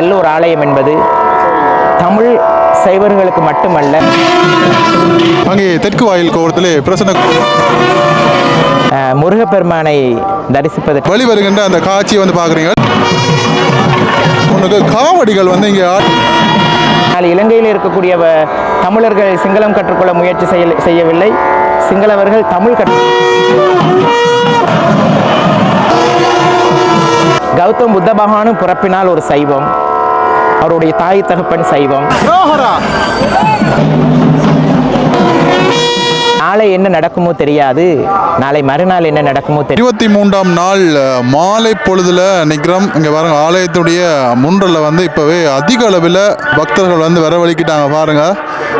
நல்லூர் ஆலயம் என்பது தமிழ் சைவர்களுக்கு மட்டுமல்ல, அங்கே தெற்கு வாயில் கோபுரத்திலே பிரசன்ன முருகப்பெருமானை தரிசிப்பதற்கு வழி வருகின்ற அந்த காட்சியை வந்து பார்க்குறீங்க. உனக்கு காவடிகள் வந்து இங்கே இலங்கையில் இருக்கக்கூடிய தமிழர்கள் சிங்களம் கற்றுக்கொள்ள முயற்சி செய்யவில்லை. சிங்களவர்கள் தமிழ் கௌதம் புத்த பகவானும் பிறப்பினால் ஒரு சைவம், அவருடைய தாய் தகப்பன் சைவம். நாளை என்ன நடக்குமோ தெரியாது, நாளை மறுநாள் என்ன நடக்குமோ தெரியும். 23ஆம் நாள் மாலை பொழுதுல நிற்கிறோம். இங்கே பாருங்க, ஆலயத்துடைய முன்றலில் வந்து இப்போவே அதிக அளவில் பக்தர்கள் வந்து வரவழைக்கிட்டாங்க பாருங்க.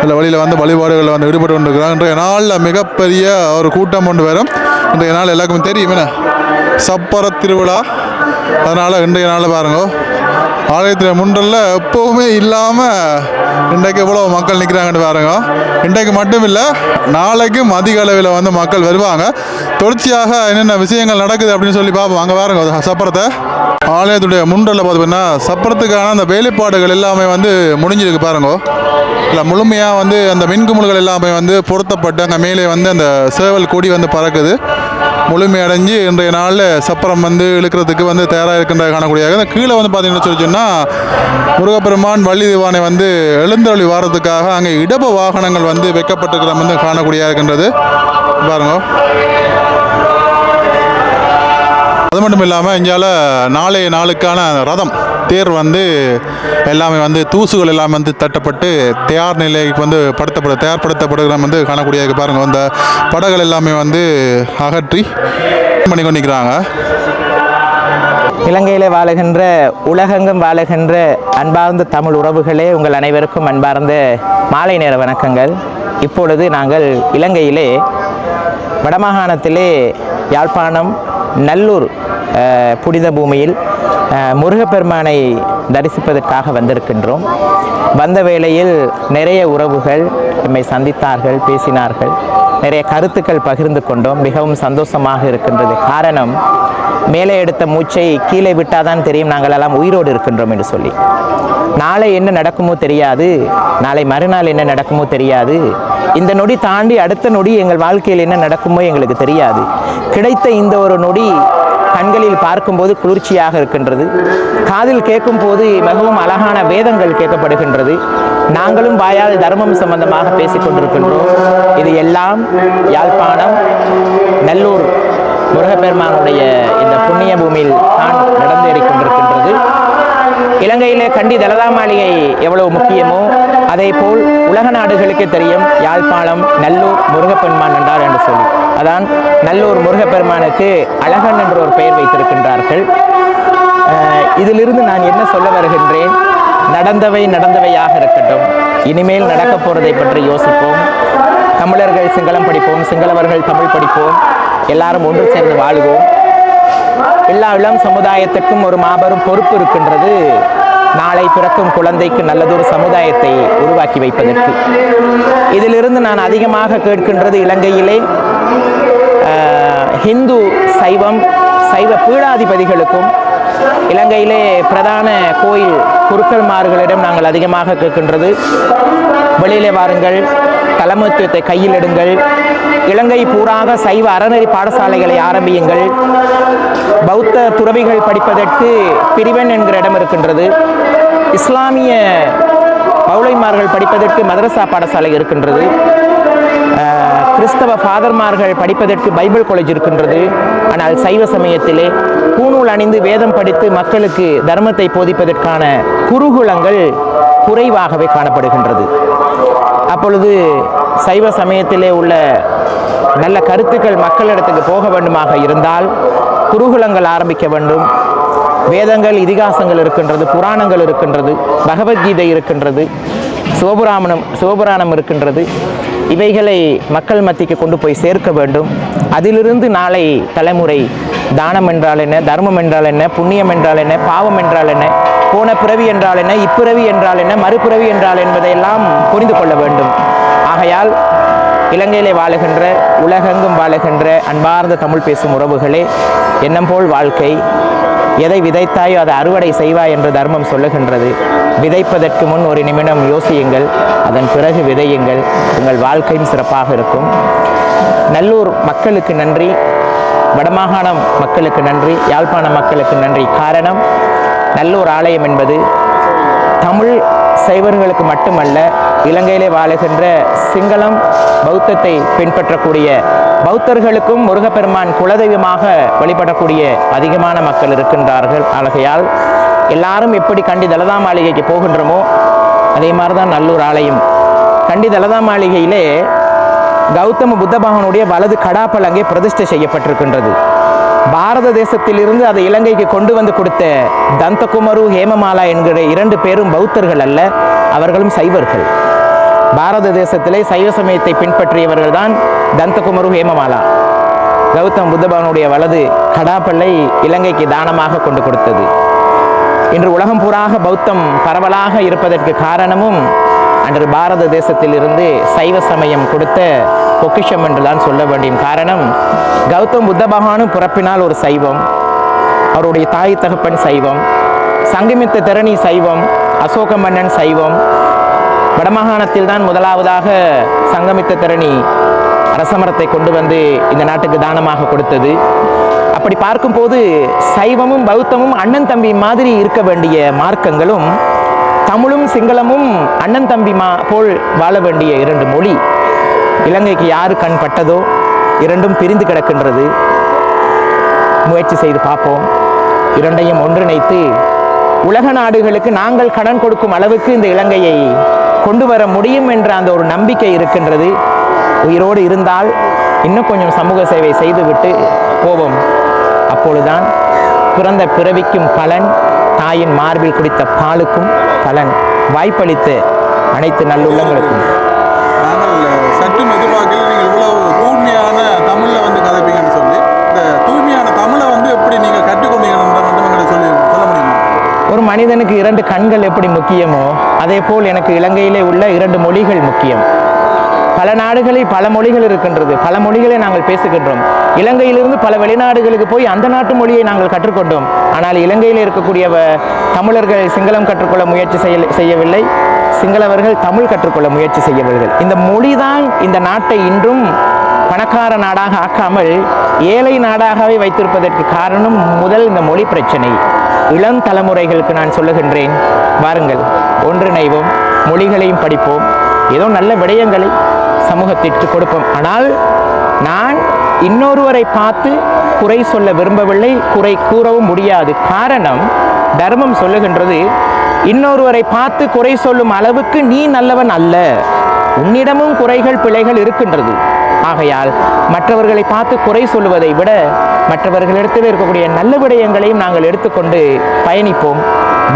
இந்த வழியில் வந்து வழிபாடுகளில் வந்து ஈடுபட்டு கொண்டிருக்கிறாங்க. இன்றைய நாளில் மிகப்பெரிய ஒரு கூட்டம் கொண்டு வரும். இன்றைய நாள் எல்லாருக்குமே தெரியும் என்ன, சப்பர திருவிழா. அதனால் இன்றைய நாளில் பாருங்க, ஆலயத்தில் முன்றலில் எப்போவுமே இல்லாமல் இன்றைக்கு எவ்வளோ மக்கள் நிற்கிறாங்கன்னு பாருங்க. இன்றைக்கு மட்டும் இல்லை, நாளைக்கும் அதிக அளவில் வந்து மக்கள் வருவாங்க. தொடர்ச்சியாக என்னென்ன விஷயங்கள் நடக்குது அப்படின்னு சொல்லி பார்ப்போம். அங்கே பாருங்க சப்பரத்தை. ஆலயத்துடைய முன்றலில் பார்த்தீங்கன்னா சப்பரத்துக்கான அந்த வேலைப்பாடுகள் எல்லாமே வந்து முடிஞ்சிருக்கு பாருங்க. இல்லை முழுமையாக வந்து அந்த மின்குமுள்கள் எல்லாமே வந்து பொருத்தப்பட்டு அங்கே மேலே வந்து அந்த சேவல் கொடி வந்து பறக்குது. முழுமையடைஞ்சு இன்றைய நாளில் சப்பரம் வந்து இழுக்கிறதுக்கு வந்து தயாராக இருக்கின்ற காணக்கூடியதாக. அந்த கீழே வந்து பார்த்தீங்கன்னு சொன்னால் முருகப்பெருமான் வள்ளி திவானை வந்து எழுந்தருளி வாரத்துக்காக அங்கே இடப வாகனங்கள் வந்து வைக்கப்பட்டிருக்கிற வந்து காணக்கூடியதாக இருக்கின்றது பாருங்க. அது மட்டும் இல்லாமல் இங்கால நாளைய நாளுக்கான ரதம் தேர் வந்து எல்லாமே வந்து தூசுகள் எல்லாமே வந்து தட்டப்பட்டு தயார் நிலைக்கு வந்து தயார்படுத்தப்படுகிற வந்து காணக்கூடியது பாருங்கள். அந்த படங்கள் எல்லாமே வந்து அகற்றி பண்ணி கொண்டிருக்கிறாங்க. இலங்கையில் வாழுகின்ற, உலகெங்கும் வாழுகின்ற அன்பார்ந்த தமிழ் உறவுகளே, உங்கள் அனைவருக்கும் அன்பார்ந்த மாலை நேர வணக்கங்கள். இப்பொழுது நாங்கள் இலங்கையிலே வடமாகாணத்திலே யாழ்ப்பாணம் நல்லூர் புனித பூமியில் முருகப்பெருமானை தரிசிப்பதற்காக வந்திருக்கின்றோம். வந்த வேளையில் நிறைய உறவுகள் நம்மை சந்தித்தார்கள், பேசினார்கள், நிறைய கருத்துக்கள் பகிர்ந்து கொண்டோம். மிகவும் சந்தோஷமாக இருக்கின்றது. காரணம், மேலே எடுத்த மூச்சை கீழே விட்டாதான் தெரியும் நாங்கள் எல்லாம் உயிரோடு இருக்கின்றோம் என்று சொல்லி. நாளை என்ன நடக்குமோ தெரியாது, நாளை மறுநாள் என்ன நடக்குமோ தெரியாது, இந்த நொடி தாண்டி அடுத்த நொடி எங்கள் வாழ்க்கையில் என்ன நடக்குமோ எங்களுக்கு தெரியாது. கிடைத்த இந்த ஒரு நொடி கண்களில் பார்க்கும்போது குளிர்ச்சியாக இருக்கின்றது, காதில் கேட்கும் போது மிகவும் அழகான வேதங்கள் கேட்கப்படுகின்றது. நாங்களும் வாயால் தர்மம் சம்பந்தமாக பேசிக் கொண்டிருக்கின்றோம். இது எல்லாம் யாழ்ப்பாணம் நல்லூர் முருகப்பெருமானுடைய இந்த புண்ணிய பூமியில் தான் நடந்தேறிக் கொண்டிருக்கின்றது. இலங்கையிலே கண்டி தலதா மாளிகை எவ்வளவு முக்கியமோ அதே போல் உலக நாடுகளுக்கே தெரியும் யாழ்ப்பாணம் நல்லூர் முருகப்பெருமான் என்றார் என்று சொல்லி. அதான் நல்லூர் முருகப்பெருமானுக்கு அழகன் என்ற ஒரு பெயர் வைத்திருக்கின்றார்கள். இதிலிருந்து நான் என்ன சொல்ல வருகின்றேன், நடந்தவையாக இருக்கட்டும், இனிமேல் நடக்கப் போறதை பற்றி யோசிப்போம். தமிழர்கள் சிங்களம் படிப்போம், சிங்களவர்கள் தமிழ் படிப்போம், எல்லாரும் ஒன்று சேர்ந்து வாழுவோம். எல்லா இளம் சமுதாயத்திற்கும் ஒரு மாபெரும் பொறுப்பு இருக்கின்றது, நாளை பிறக்கும் குழந்தைக்கு நல்லதொரு சமுதாயத்தை உருவாக்கி வைப்பதற்கு. இதிலிருந்து நான் அதிகமாக கேட்கின்றது, இலங்கையிலே ஹிந்து சைவ பீடாதிபதிகளுக்கும் இலங்கையிலே பிரதான கோயில் குருக்கள்மார்களிடம் நாங்கள் அதிகமாக கேட்கின்றது, வெளியிலே வாருங்கள், தலைமைத்துவத்தை கையில் எடுங்கள், இலங்கை பூராக சைவ அறநெறி பாடசாலைகளை ஆரம்பியுங்கள், பௌத்த துறவிகள் படிப்பதற்கு பிரிவன் என்கிற இடம் இருக்கின்றது, இஸ்லாமிய மௌலைமார்கள் படிப்பதற்கு மதரசா பாடசாலை இருக்கின்றது, கிறிஸ்தவ ஃபாதர்மார்கள் படிப்பதற்கு பைபிள் காலேஜ் இருக்கின்றது. ஆனால் சைவ சமயத்திலே பூணூல் அணிந்து வேதம் படித்து மக்களுக்கு தர்மத்தை போதிப்பதற்கான குருகுலங்கள் குறைவாகவே காணப்படுகின்றது. அப்பொழுது சைவ சமயத்திலே உள்ள நல்ல கருத்துக்கள் மக்களிடத்துக்கு போக வேண்டுமாக இருந்தால் குருகுலங்கள் ஆரம்பிக்க வேண்டும். வேதங்கள், இதிகாசங்கள் இருக்கின்றது, புராணங்கள் இருக்கின்றது, பகவத்கீதை இருக்கின்றது, சிவபுராணம் இருக்கின்றது. இவைகளை மக்கள் மத்திக்கு கொண்டு போய் சேர்க்க வேண்டும். அதிலிருந்து நாளை தலைமுறை தானம் என்றால் என்ன, தர்மம் என்றால் என்ன, புண்ணியம் என்றால் என்ன, பாவம் என்றால் என்ன, போன பிறவி என்றால் என்ன, இப்பிறவி என்றால் என்ன, மறுபிறவி என்றால் என்பதையெல்லாம் புரிந்து கொள்ள வேண்டும். ஆகையால் இலங்கையிலே வாழுகின்ற, உலகெங்கும் வாழுகின்ற அன்பார்ந்த தமிழ் பேசும் உறவுகளே, எண்ணம் போல் வாழ்க்கை, எதை விதைத்தாயோ அதை அறுவடை செய்வாய் என்று தர்மம் சொல்லுகின்றது. விதைப்பதற்கு முன் ஒரு நிமிடம் யோசியுங்கள், அதன் பிறகு விதையுங்கள், உங்கள் வாழ்க்கையும் சிறப்பாக இருக்கும். நல்லூர் மக்களுக்கு நன்றி, வடமாகாணம் மக்களுக்கு நன்றி, யாழ்ப்பாண மக்களுக்கு நன்றி. காரணம், நல்லூர் ஆலயம் என்பது தமிழ் சைவர்களுக்கு மட்டுமல்ல, இலங்கையிலே வாழுகின்ற சிங்களம் பௌத்தத்தை பின்பற்றக்கூடிய பௌத்தர்களுக்கும் முருகப்பெருமான் குலதெய்வமாக வழிபடக்கூடிய அதிகமான மக்கள் இருக்கின்றார்கள். ஆகையால் எல்லாரும் எப்படி கண்டி தலதா மாளிகைக்கு போகின்றோமோ அதே மாதிரி தான் நல்லூர் ஆலயம். கண்டி தலதா மாளிகையிலே கௌதம புத்த பகவானுடைய வலது கடாப்பல் அங்கே பிரதிஷ்டை செய்யப்பட்டிருக்கின்றது. பாரத தேசத்திலிருந்து அதை இலங்கைக்கு கொண்டு வந்து கொடுத்த தந்தகுமரு, ஹேமமாலா என்கிற 2 பேரும் பௌத்தர்கள் அல்ல, அவர்களும் சைவர்கள். பாரத தேசத்திலே சைவ சமயத்தை பின்பற்றியவர்கள் தான் தந்தகுமரு, ஹேமமாலா. கௌதம் புத்த பகவானுடைய வலது கடாப்பல்லை இலங்கைக்கு தானமாக கொண்டு கொடுத்தது. இன்று உலகம் பூராக பௌத்தம் பரவலாக இருப்பதற்கு காரணமும் அன்று பாரத தேசத்திலிருந்து சைவ சமயம் கொடுத்த பொக்கிஷம் என்றுதான் சொல்ல வேண்டிய காரணம். கௌதம் புத்த பகவானும் பிறப்பினால் ஒரு சைவம், அவருடைய தாய் தகப்பன் சைவம், சங்கமித்த திறனி சைவம், அசோக மன்னன் சைவம். வடமாகாணத்தில் தான் முதலாவதாக சங்கமித்த திறனி அரசமரத்தை கொண்டு வந்து இந்த நாட்டுக்கு தானமாக கொடுத்தது. அப்படி பார்க்கும்போது சைவமும் பௌத்தமும் அண்ணன் தம்பி மாதிரி இருக்க வேண்டிய மார்க்கங்களும், தமிழும் சிங்களமும் அண்ணன் தம்பி போல் வாழ வேண்டிய 2 மொழி. இலங்கைக்கு யாரு கண் பட்டதோ இரண்டும் பிரிந்து கிடக்கின்றது. முயற்சி செய்து பார்ப்போம், இரண்டையும் ஒன்றிணைத்து உலக நாடுகளுக்கு நாங்கள் கடன் கொடுக்கும் அளவுக்கு இந்த இலங்கையை கொண்டு வர முடியும் என்ற அந்த ஒரு நம்பிக்கை இருக்கின்றது. உயிரோடு இருந்தால் இன்னும் கொஞ்சம் சமூக சேவை செய்துவிட்டு போவோம். அப்பொழுதுதான் பிறந்த பிறவிக்கும் பலன், தாயின் மார்பில் குடித்த பாலுக்கும் பலன். வாய்ப்பளித்த அனைத்து நல்லுள்ளங்களுக்கும். நாங்கள் சற்றும் எதிர்பார்க்கல நீங்கள் இவ்வளவு தூய்மையான தமிழில் வந்து கதைப்பீங்கன்னு சொல்லி. இந்த தூய்மையான தமிழை வந்து எப்படி நீங்கள் கற்றுக்கொண்டீங்கன்னு மட்டும் சொல்ல முடியுமா? ஒரு மனிதனுக்கு 2 கண்கள் எப்படி முக்கியமோ அதே போல் எனக்கு இலங்கையிலே உள்ள 2 மொழிகள் முக்கியம். பல நாடுகளில் பல மொழிகள் இருக்கின்றது, பல மொழிகளை நாங்கள் பேசுகின்றோம். இலங்கையிலிருந்து பல வெளிநாடுகளுக்கு போய் அந்த நாட்டு மொழியை நாங்கள் கற்றுக்கொண்டோம். ஆனால் இலங்கையில் இருக்கக்கூடிய தமிழர்கள் சிங்களம் கற்றுக்கொள்ள முயற்சி செய்யவில்லை, சிங்களவர்கள் தமிழ் கற்றுக்கொள்ள முயற்சி செய்யவில்லை. இந்த மொழிதான் இந்த நாட்டை இன்றும் பணக்கார நாடாக ஆக்காமல் ஏழை நாடாகவே வைத்திருப்பதற்கு காரணம் முதல் இந்த மொழி பிரச்சனை. இளம் தலைமுறைகளுக்கு நான் சொல்லுகின்றேன், வாருங்கள் ஒன்றிணைவோம், மொழிகளையும் படிப்போம், ஏதோ நல்ல விடயங்களை சமூகத்திற்கு கொடுப்போம். ஆனால் நான் இன்னொருவரை பார்த்து குறை சொல்ல விரும்பவில்லை, குறை கூறவும் முடியாது. காரணம், தர்மம் சொல்லுகின்றது, இன்னொருவரை பார்த்து குறை சொல்லும் அளவுக்கு நீ நல்லவன் அல்ல, உன்னிடமும் குறைகள் பிழைகள் இருக்கின்றது. ஆகையால் மற்றவர்களை பார்த்து குறை சொல்லுவதை விட மற்றவர்களிடத்தில் இருக்கக்கூடிய நல்ல விடயங்களையும் நாங்கள் எடுத்துக்கொண்டு பயணிப்போம்.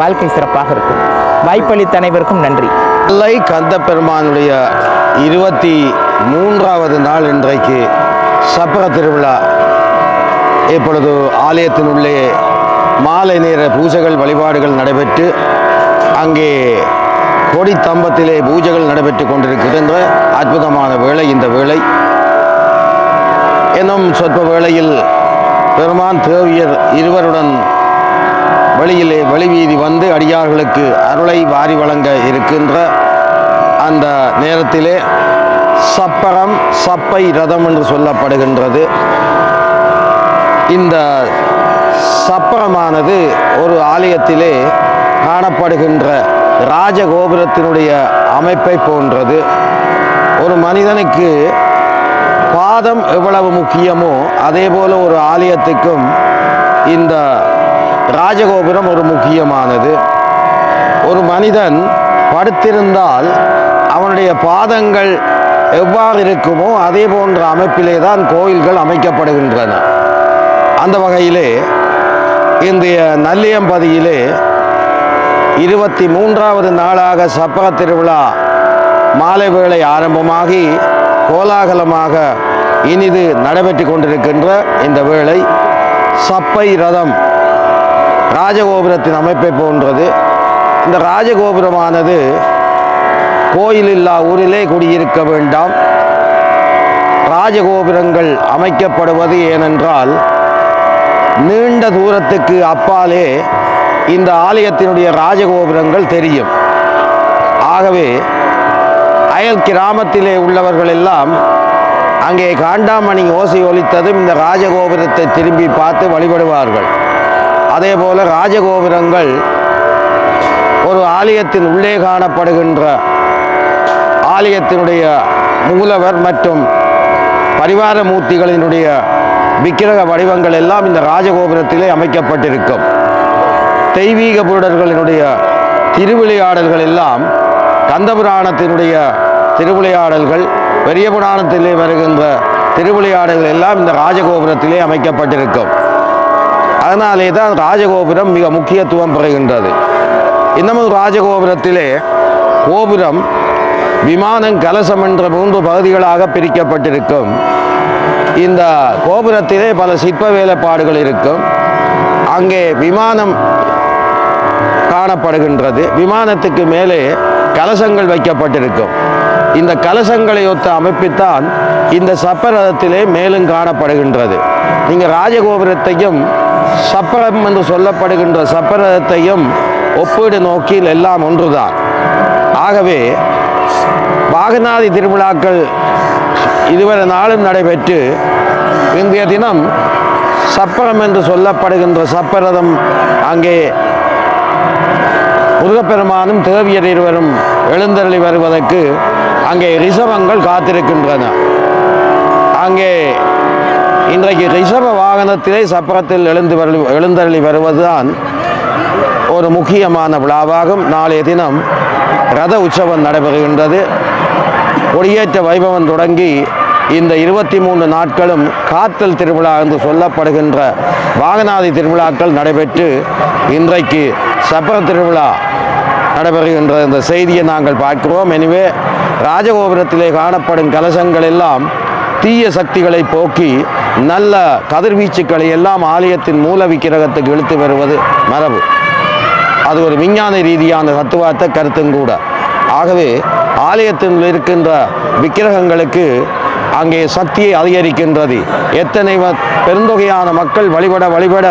வாழ்க்கை சிறப்பாக இருக்கும். வாய்ப்பளித்த அனைவருக்கும் நன்றி. நெல்லை கந்த பெருமானுடைய 23வது நாள் இன்றைக்கு சப்பர திருவிழா. இப்பொழுது ஆலயத்தினுள்ளே மாலை நேர பூஜைகள் வழிபாடுகள் நடைபெற்று அங்கே கொடி தம்பத்திலே பூஜைகள் நடைபெற்று கொண்டிருக்கின்ற அற்புதமான வேளை இந்த வேளை. இன்னும் சொற்ப வேளையில் பெருமான் தேவியர் இருவருடன் வெளியிலே வெளிவீதி வந்து அடியார்களுக்கு அருளை வாரி வழங்க இருக்கின்ற அந்த நேரத்திலே சப்பரம், சப்பை ரதம் என்று சொல்லப்படுகின்றது. இந்த சப்பரமானது ஒரு ஆலயத்திலே காணப்படுகின்ற ராஜகோபுரத்தினுடைய அமைப்பை போன்றது. ஒரு மனிதனுக்கு பாதம் எவ்வளவு முக்கியமோ அதே போல ஒரு ஆலயத்துக்கும் இந்த ராஜகோபுரம் ஒரு முக்கியமானது. ஒரு மனிதன் படுத்திருந்தால் அவனுடைய பாதங்கள் எவ்வாறு இருக்குமோ அதே போன்ற அமைப்பிலே தான் கோயில்கள் அமைக்கப்படுகின்றன. அந்த வகையிலே இன்றைய நல்லியம்பதியிலே 23வது நாளாக சப்பர திருவிழா மாலை வேளை ஆரம்பமாகி கோலாகலமாக இனிது நடைபெற்று கொண்டிருக்கின்ற இந்த வேளை சப்பை ரதம் ராஜகோபுரத்தின் அமைப்பை போன்றது. இந்த ராஜகோபுரமானது கோயில் இல்லா ஊரிலே குடியிருக்க வேண்டாம். ராஜகோபுரங்கள் அமைக்கப்படுவது ஏனென்றால் நீண்ட தூரத்துக்கு அப்பாலே இந்த ஆலயத்தினுடைய ராஜகோபுரங்கள் தெரியும். ஆகவே அயல் கிராமத்திலே உள்ளவர்கள் எல்லாம் அங்கே காண்டாமணி ஓசை ஒலித்ததும் இந்த ராஜகோபுரத்தை திரும்பி பார்த்து வழிபடுவார்கள். அதே போல ராஜகோபுரங்கள் ஒரு ஆலயத்தின் உள்ளே காணப்படுகின்ற ஆலயத்தினுடைய மூலவர் மற்றும் பரிவார மூர்த்திகளினுடைய விக்கிரக வடிவங்கள் எல்லாம் இந்த ராஜகோபுரத்திலே அமைக்கப்பட்டிருக்கும். தெய்வீக புருடர்களினுடைய திருவிளையாடல்கள் எல்லாம் கந்தபுராணத்தினுடைய திருவிளையாடல்கள், பெரிய புராணத்திலே வருகின்ற திருவிளையாடல்கள் எல்லாம் இந்த ராஜகோபுரத்திலே அமைக்கப்பட்டிருக்கும். அதனாலே தான் ராஜகோபுரம் மிக முக்கியத்துவம் பெறுகின்றது. இன்னமும் ராஜகோபுரத்திலே கோபுரம், விமானம், கலசம் என்ற 3 பகுதிகளாக பிரிக்கப்பட்டிருக்கும். இந்த கோபுரத்திலே பல சிற்ப வேலைப்பாடுகள் இருக்கும். அங்கே விமானம் காணப்படுகின்றது. விமானத்துக்கு மேலே கலசங்கள் வைக்கப்பட்டிருக்கும். இந்த கலசங்களை ஒத்த அமைப்புத்தான் இந்த சப்பரதத்திலே மேலும் காணப்படுகின்றது. நீங்கள் ராஜகோபுரத்தையும் சப்பரம் என்று சொல்லப்படுகின்ற சப்பரதத்தையும் ஒப்பீடு நோக்கில் எல்லாம் ஒன்றுதான். ஆகவே வாகனாதி திருவிழாக்கள் இதுவரை நாளும் நடைபெற்று இன்றைய தினம் சப்பரம் என்று சொல்லப்படுகின்ற சப்பரதம் அங்கே முருகப்பெருமானும் தேவியர் இருவரும் எழுந்தருளி வருவதற்கு அங்கே ரிஷபங்கள் காத்திருக்கின்றன. அங்கே இன்றைக்கு ரிஷப வாகனத்திலே சப்பரத்தில் எழுந்தருளி வருவதுதான் ஒரு முக்கியமான விழாவாகும். நாளைய தினம் ரத உற்சவம் நடைபெறுகின்றது. கொடியேற்ற வைபவம் தொடங்கி இந்த 23 நாட்களும் காத்தல் திருவிழா என்று சொல்லப்படுகின்ற வாகனாதி திருவிழாக்கள் நடைபெற்று இன்றைக்கு சப்பர திருவிழா நடைபெறுகின்ற இந்த செய்தியை நாங்கள் பார்க்கிறோம். எனவே ராஜகோபுரத்திலே காணப்படும் கலசங்கள் எல்லாம் தீய சக்திகளை போக்கி நல்ல கதிர்வீச்சுக்களை எல்லாம் ஆலயத்தின் மூல விக்கிரகத்துக்கு இழுத்து வருவது மரபு. அது ஒரு விஞ்ஞான ரீதியான தத்துவார்த்த கருத்தும் கூட. ஆகவே ஆலயத்தில் இருக்கின்ற விக்கிரகங்களுக்கு அங்கே சக்தியை அதிகரிக்கின்றது. எத்தனை பெருந்தொகையான மக்கள் வழிபட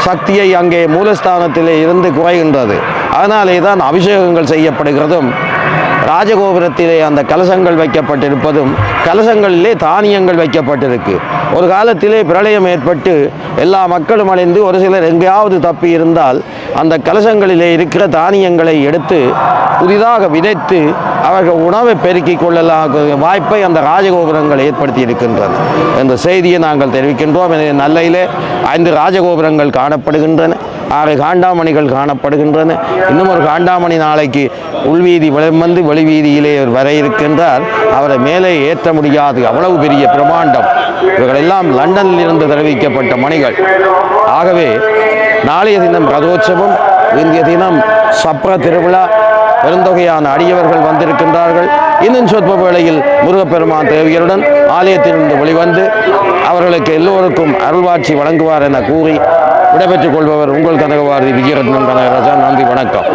சக்தியை அங்கே மூலஸ்தானத்திலே இருந்து குறைகின்றது. அதனாலே தான் அபிஷேகங்கள் செய்யப்படுகிறதும், ராஜகோபுரத்திலே அந்த கலசங்கள் வைக்கப்பட்டிருப்பதும், கலசங்களிலே தானியங்கள் வைக்கப்பட்டிருக்கு. ஒரு காலத்திலே பிரளயம் ஏற்பட்டு எல்லா மக்களும் அடைந்து ஒரு சிலர் எங்கேயாவது தப்பி இருந்தால் அந்த கலசங்களிலே இருக்கிற தானியங்களை எடுத்து புதிதாக விதைத்து அவர்கள் உணவை பெருக்கிக் கொள்ளலாம் வாய்ப்பை அந்த ராஜகோபுரங்கள் ஏற்படுத்தி இருக்கின்றன என்ற செய்தியை நாங்கள் தெரிவிக்கின்றோம். எனவே நல்லையிலே 5 ராஜகோபுரங்கள் காணப்படுகின்றன, 6 காண்டாமணிகள் காணப்படுகின்றன. இன்னும் ஒரு காண்டாமணி நாளைக்கு உள்வீதி விளம்பந்து வெளிவீதியிலே வர இருக்கின்றார். அவரை மேலே ஏற்ற முடியாது, அவ்வளவு பெரிய பிரமாண்டம். இவர்களெல்லாம் லண்டனில் இருந்து தெரிவிக்கப்பட்ட மணிகள். ஆகவே நாளைய தினம் ரதோற்சவம், இந்திய தினம் சப்ர திருவிழா, பெருந்தொகையான அடியவர்கள் வந்திருக்கின்றார்கள். இன்னும் சொற்ப வேளையில் முருகப்பெருமான் தேவியருடன் ஆலயத்திலிருந்து வெளிவந்து அவர்களுக்கு எல்லோருக்கும் அருள்வாட்சி வழங்குவார் என கூறி விடைபெற்றுக் கொள்பவர் உங்கள் கனகவாரதி விஜயரத்னம் கனகராஜா. நன்றி, வணக்கம்.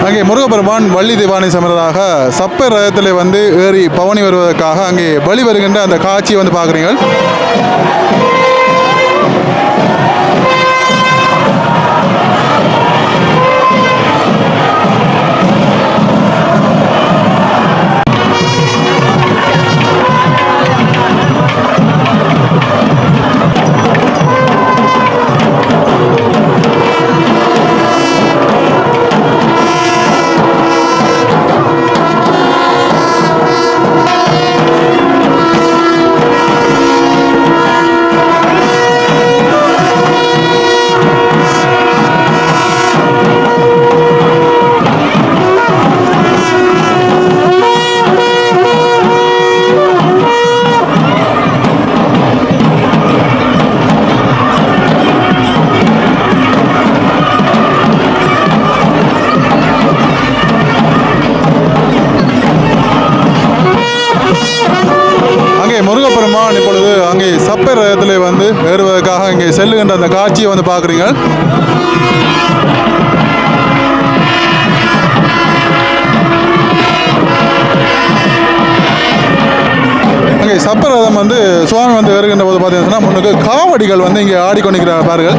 அங்கே முருகப்பெருமான் வள்ளி திவானி சமரதாக சப்ப ரதத்தில் வந்து ஏறி பவனி வருவதற்காக அங்கே வழி வருகின்ற அந்த காட்சியை வந்து பார்க்குறீங்க. செல்லுகின்ற அந்த காட்சியை வந்து பார்க்குறீங்க. அங்கே சப்பரதம் வந்து சுவாமி வந்து வருகின்ற போது பார்த்தீங்கன்னா முன்னுக்கு காவடிகள் வந்து இங்கே ஆடிக்கொண்டிருக்கிறார் பாருங்கள்.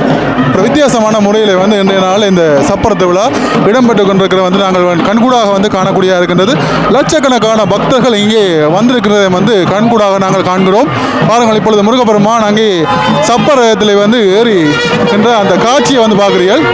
ஒரு வித்தியாசமான முறையில் வந்து இன்றைய நாள் இந்த சப்பரத்து விழா இடம்பெற்று கொண்டிருக்கிற வந்து நாங்கள் கண்கூடாக வந்து காணக்கூடியதாக இருக்கின்றது. லட்சக்கணக்கான பக்தர்கள் இங்கே வந்திருக்கிறதை வந்து கண்கூடாக நாங்கள் காண்கிறோம். பாருங்கள், இப்பொழுது முருகப்பெருமான் அங்கே சப்பரத்தில் வந்து ஏறி என்ற அந்த காட்சியை வந்து பார்க்குறீர்கள்.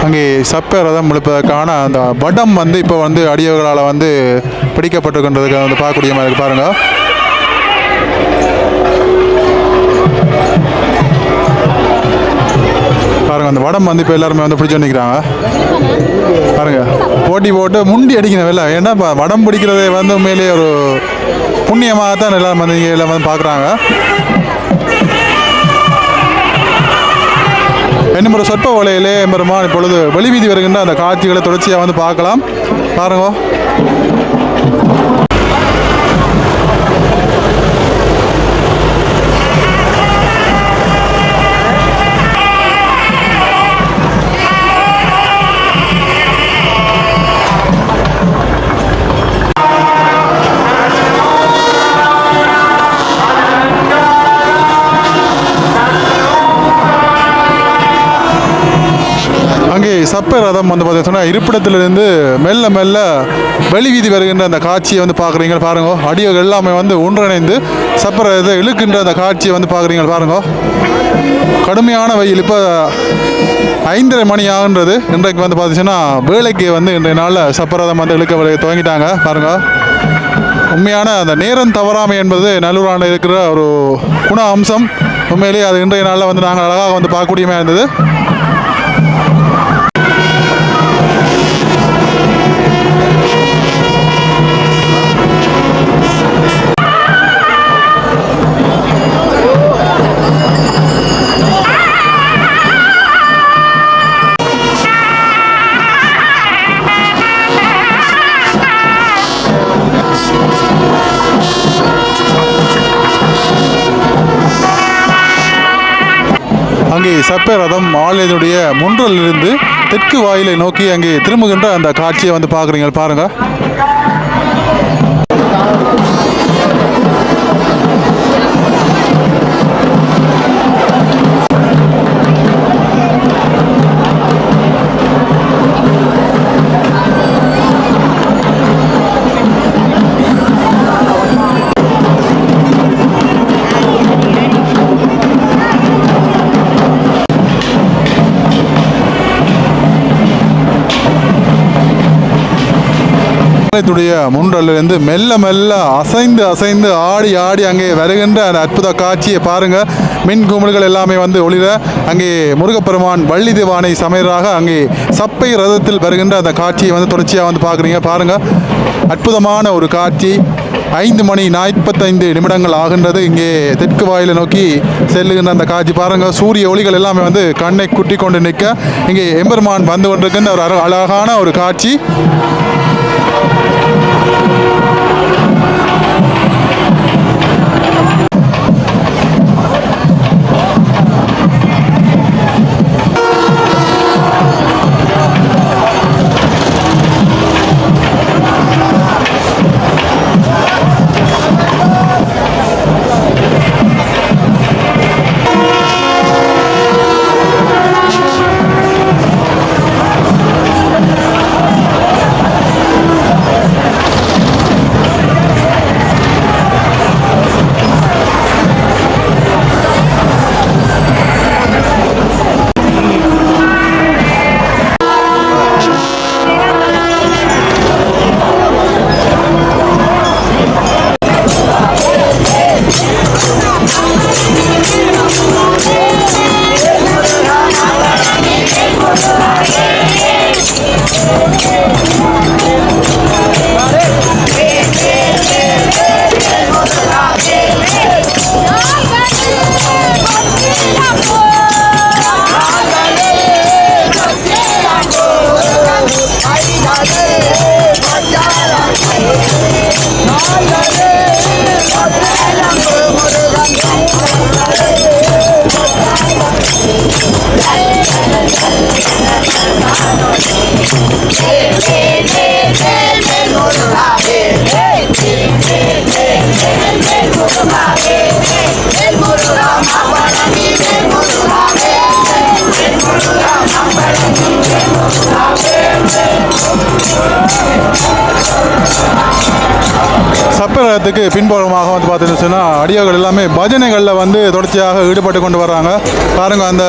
அங்கே சப்பரதம் முழுப்பதற்கான அந்த வடம் வந்து இப்போ வந்து அடியவர்களால் வந்து பிடிக்கப்பட்டிருக்கின்றதுக்கு வந்து பார்க்கக்கூடிய மாதிரி பாருங்கள். பாருங்கள், அந்த வடம் வந்து இப்போ எல்லாருமே வந்து பிடிச்சி நிற்கிறாங்க. பாருங்கள், போட்டி போட்டு முண்டி அடிக்கணும் இல்லை, ஏன்னா இப்போ வடம் பிடிக்கிறதே வந்து உண்மையிலேயே ஒரு புண்ணியமாக தான் எல்லாரும் வந்து இங்கே எல்லாம் வந்து பார்க்குறாங்க. இன்னும் ஒரு சொற்ப வலையிலே பெருமான் இப்பொழுது வெளிவீதி வருகின்ற அந்த காட்சிகளை தொடர்ச்சியாக வந்து பார்க்கலாம். பாருங்க. சப்பை ரதம் வந்து பார்த்தீங்கன்னா இருப்பிடத்திலிருந்து மெல்ல மெல்ல வெளிவீதி வருகின்ற அந்த காட்சியை வந்து பார்க்குறீங்க பாருங்க. அடியோர்கள் எல்லாமே வந்து ஒன்றிணைந்து சப்பை ரதத்தை இழுக்கின்ற அந்த காட்சியை வந்து பார்க்குறீங்க பாருங்க. கடுமையான வெயில் இப்போ 5:30 மணி ஆகுன்றது. இன்றைக்கு வந்து பார்த்துச்சுன்னா வேலைக்கு வந்து இன்றைய நாளில் சப்பை ரதம் வந்து இழுக்க துவங்கிட்டாங்க பாருங்க. உண்மையான அந்த நேரம் தவறாமை என்பது நல்லூரான இருக்கிற ஒரு குண அம்சம். உண்மையிலேயே அது இன்றைய நாளில் வந்து நாங்கள் அழகாக வந்து பார்க்கக்கூடியமாக இருந்தது. அங்கே சப்பை ரதம் ஆலயத்துடைய முன்றலிலிருந்து தெற்கு வாயிலை நோக்கி அங்கே திரும்புகின்ற அந்த காட்சியை வந்து பார்க்குறீங்க பாருங்க. ஆலயத்துடைய முன்றலிருந்து மெல்ல மெல்ல அசைந்து ஆடி ஆடி அங்கே வருகின்ற அந்த அற்புத காட்சியை பாருங்க. மின் குமிழ்கள் எல்லாமே வந்து ஒளிர அங்கே முருகப்பெருமான் வள்ளி தேவானை சமையராக அங்கே சப்பை ரதத்தில் வருகின்ற அந்த காட்சியை வந்து தொடர்ச்சியாக வந்து பார்க்குறீங்க பாருங்க. அற்புதமான ஒரு காட்சி. 5:45 ஆகின்றது. இங்கே தெற்கு வாயிலை நோக்கி செல்லுகின்ற அந்த காட்சி பாருங்க. சூரிய ஒளிகள் எல்லாமே வந்து கண்ணை குட்டி கொண்டு நிற்க இங்கே எம்பெருமான் வந்து கொண்டிருக்கின்ற ஒரு அழகான ஒரு காட்சி. சப்பரத்துக்கு பின்புறமாக வந்து பார்த்தீங்கன்னா அடியார்கள் எல்லாமே பஜனைகளில் வந்து தொடர்ச்சியாக ஈடுபட்டு கொண்டு வர்றாங்க பாருங்கள். அந்த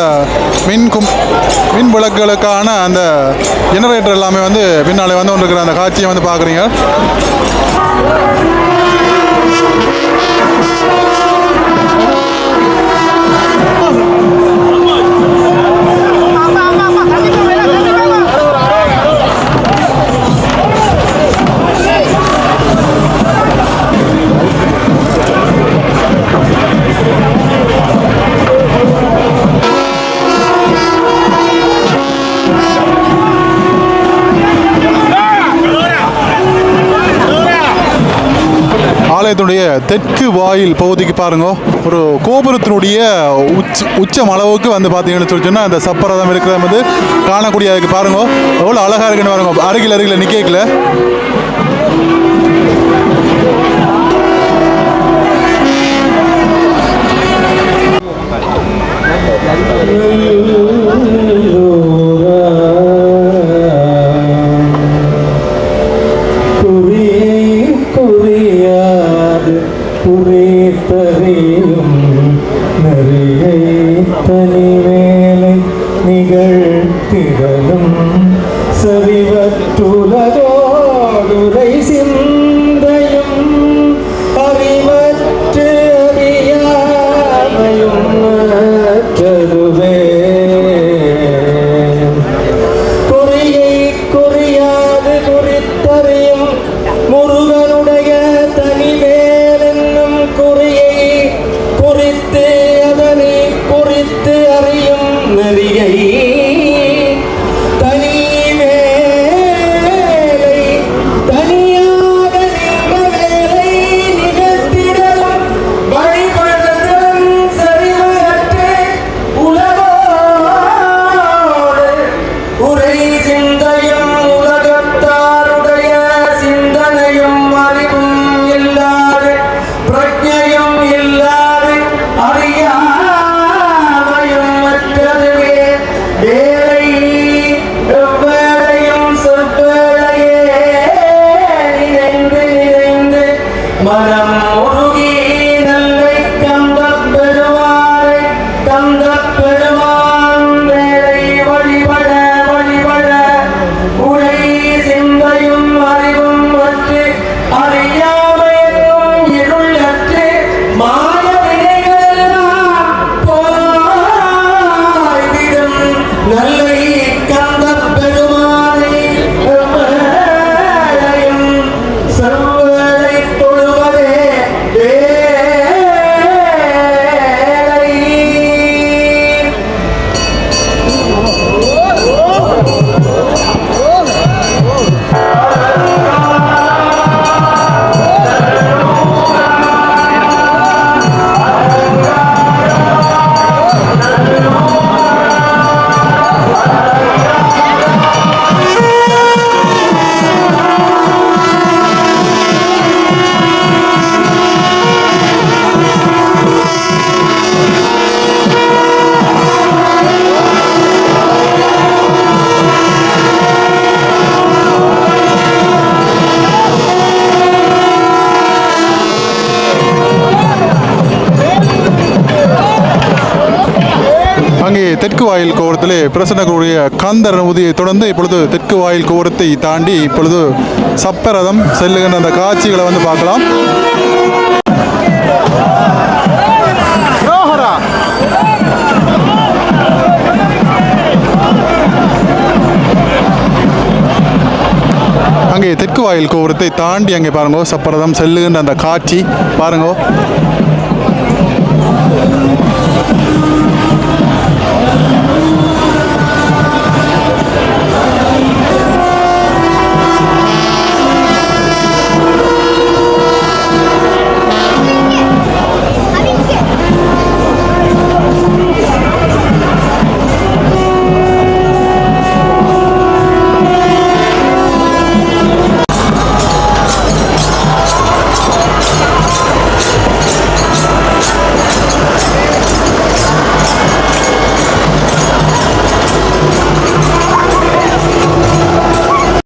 மின் விளக்குகளுக்கான அந்த ஜெனரேட்டர் எல்லாமே வந்து பின்னாலே வந்து கொண்டிருக்கிற அந்த காட்சியை வந்து பார்க்குறீங்க. ஆலயத்தினுடைய தெற்கு வாயில் பகுதிக்கு பாருங்க. ஒரு கோபுரத்தினுடைய உச்சம் அளவுக்கு வந்து பார்த்தீங்கன்னு சொல்லி சொன்னால் அந்த சப்பரதம் இருக்கிறத வந்து காணக்கூடிய அதுக்கு பாருங்க. எவ்வளோ அழகாக இருக்குன்னு பாருங்க. அருகில் நிற்கல Oh தெற்கு வாயில் கோபுரத்திலே பிரசன்னக்கூடிய கந்தர் அனுமதியை தொடர்ந்து இப்பொழுது தெற்கு வாயில் கோபுரத்தை தாண்டி இப்பொழுது சப்பரதம் செல்லுகின்ற அந்த காட்சிகளை வந்து பார்க்கலாம். அங்கே தெற்கு வாயில் கோபுரத்தை தாண்டி அங்கே பாருங்க சப்பரதம் செல்லுகின்ற அந்த காட்சி பாருங்க.